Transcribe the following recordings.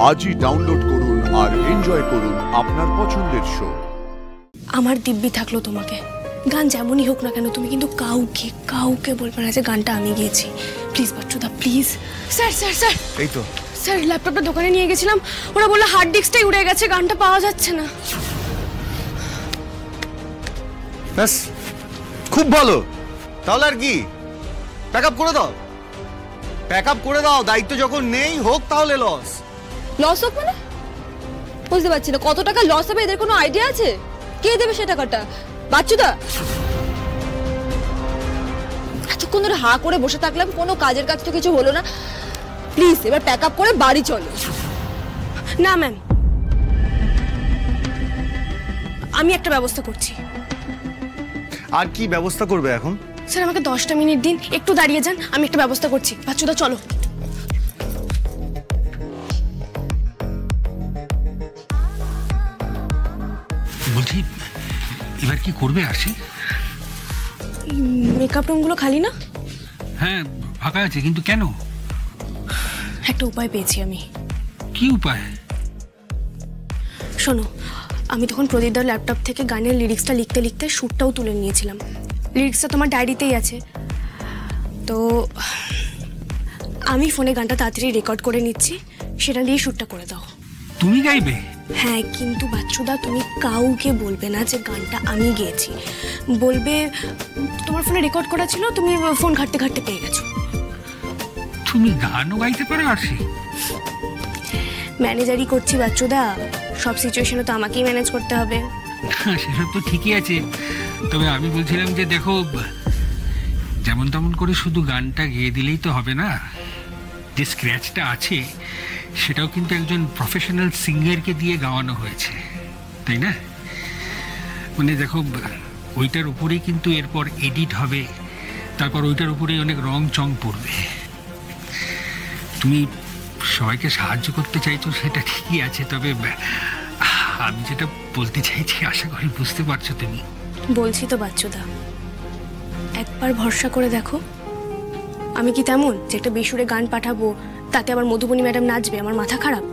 আজই ডাউনলোড করুন আর এনজয় করুন আপনার পছন্দের শো। আমার দিব্যি থাকলো তোমাকে, গান যেমনই হোক না কেন তুমি কিন্তু কাউকে কাউকে বলবে না যে গানটা আমি গেয়েছি। প্লিজ বাচ্চুদা প্লিজ। স্যার স্যার স্যার এই তো স্যার, ল্যাপটপটা দোকানে নিয়ে গেছিলাম, ওরা বললো হার্ড ডিস্কটাই উড়ে গেছে, গানটা পাওয়া যাচ্ছে না। ব্যাস, খুব ভালো। তাহলে আর কি, প্যাক আপ করে দাও, প্যাক আপ করে দাও। দায়িত্ব যখন নেই, হোক তাহলে লস। লস হোক মানে? বুঝতে পারছি না, কত টাকা লস হবে এদের কোনো আইডিয়া আছে? কে দেবে সে টাকাটা? বাচ্চুদা? এতক্ষণ ধরে হা করে বসে থাকলাম, কোনো কাজের কাজ তো কিছু হলো না। প্লিজ এবার প্যাক আপ করে বাড়ি চলো। না ম্যাম, আমি একটা ব্যবস্থা করছি। আর কি ব্যবস্থা করবে এখন? স্যার আমাকে 10টা মিনিট দিন, একটু দাঁড়িয়ে যান, আমি একটা ব্যবস্থা করছি। বাচ্চুদা চলো। বলছি এবার কি করবে আসি? মেকআপ রুমগুলো খালি না? হ্যাঁ ফাঁকা আছে, কিন্তু কেন? একটা উপায় পেয়েছি আমি। কি উপায়? শোনো, আমি তখন প্রদীপদার ল্যাপটপ থেকে গানের লিরিক্সটা লিখতে লিখতে শ্যুটটাও তুলে নিয়েছিলাম। লিরিক্সটা তোমার ডায়েরিতেই আছে, তো আমি ফোনে গানটা তাড়াতাড়ি রেকর্ড করে নিচ্ছি, সেটা দিয়ে শ্যুটটা করে দাও। তুমি গাইবে? হ্যাঁ, কিন্তু বাচ্চুদা তুমি কাউকে বলবে না যে গানটা আমি গেয়েছি। বলবে তোমার ফোনে রেকর্ড করা ছিল, তুমি ফোন ঘাটতে ঘাটতে পেয়ে গেছো। তুমি গানও গাইতে পারো আসি? ম্যানেজারই করছি বাচ্চুদা, সব সিচুয়েশনে তো আমাকেই ম্যানেজ করতে হবে। সেসব তো ঠিকই আছে, তবে আমি বলছিলাম যে দেখো, যেমন তেমন করে শুধু গানটা গেয়ে দিলেই তো হবে না। যে স্ক্র্যাচটা আছে সেটাও কিন্তু একজন প্রফেশনাল সিঙ্গারকে দিয়ে গাওয়ানো হয়েছে, তাই না? মানে দেখো, ওইটার উপরেই কিন্তু এরপর এডিট হবে, তারপর ওইটার উপরেই অনেক রং চং পড়বে। তুমি সবাইকে সাহায্য করতে চাইছো সেটা ঠিকই আছে, তবে আমি যেটা বলতে চাইছি আশা করি বুঝতে পারছো তুমি। বলছি তো বাচ্চুদা, একবার ভরসা করে দেখো। আমি কি তেমন যে একটা বেসুরে গান পাঠাবো, তাতে আবার মধুবনী ম্যাডাম নাচবে, আমার মাথা খারাপ?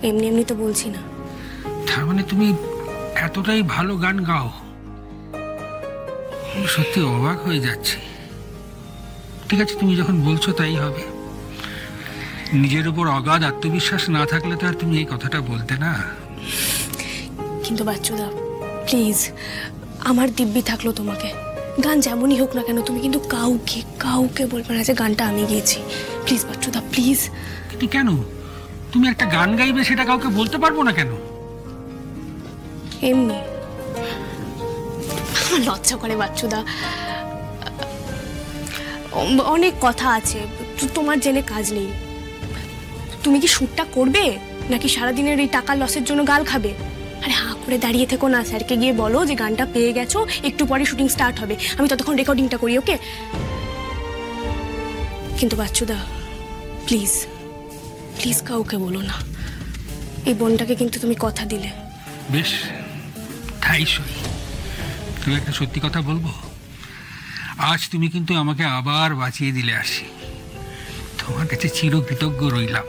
এমনি এমনি তো বলছি না। তার মানে তুমি এতটাই ভালো গান গাও? সত্যি অবাক হয়ে যাচ্ছি। ঠিক আছে, তুমি যখন বলছো তাই হবে। নিজের উপর অগাধ আত্মবিশ্বাস না থাকলে তো আর তুমি এই কথাটা বলতে না। কিন্তু বাচ্চুদা প্লিজ, আমার দিব্যি থাকলো তোমাকে, গান যেমনই হোক না কেন তুমি কিন্তু কাউকে কাউকে বলবে না যে গানটা আমি গেয়েছি। প্লিজ বাচ্চুদা প্লিজ। কিন্তু কেন? তুমি একটা গান গাইবে সেটা কাউকে বলতে পারবো না কেন? এমনি আমার লজ্জা করে বাচ্চুদা। অনেক কথা আছে, তোমার জেনে কাজ নেই। তুমি কি শ্যুটটা করবে নাকি সারাদিনের এই টাকার লসের জন্য গাল খাবে? আরে হাঁ করে দাঁড়িয়ে থেকো না, স্যারকে গিয়ে বলো যে গানটা পেয়ে গেছো, একটু পরে শুটিং স্টার্ট হবে, আমি ততক্ষণ রেকর্ডিংটা করি। ওকে? কিন্তু বাচ্চুদা প্লিজ প্লিজ কাউকে বলো না, এই বোনটাকে কিন্তু তুমি কথা দিলে। বেশ, তাই সই। তুমি একটা সত্যি কথা বলবো, আজ তুমি কিন্তু আমাকে আবার বাঁচিয়ে দিলে আসি। তোমার কাছে চিরকৃতজ্ঞ রইলাম।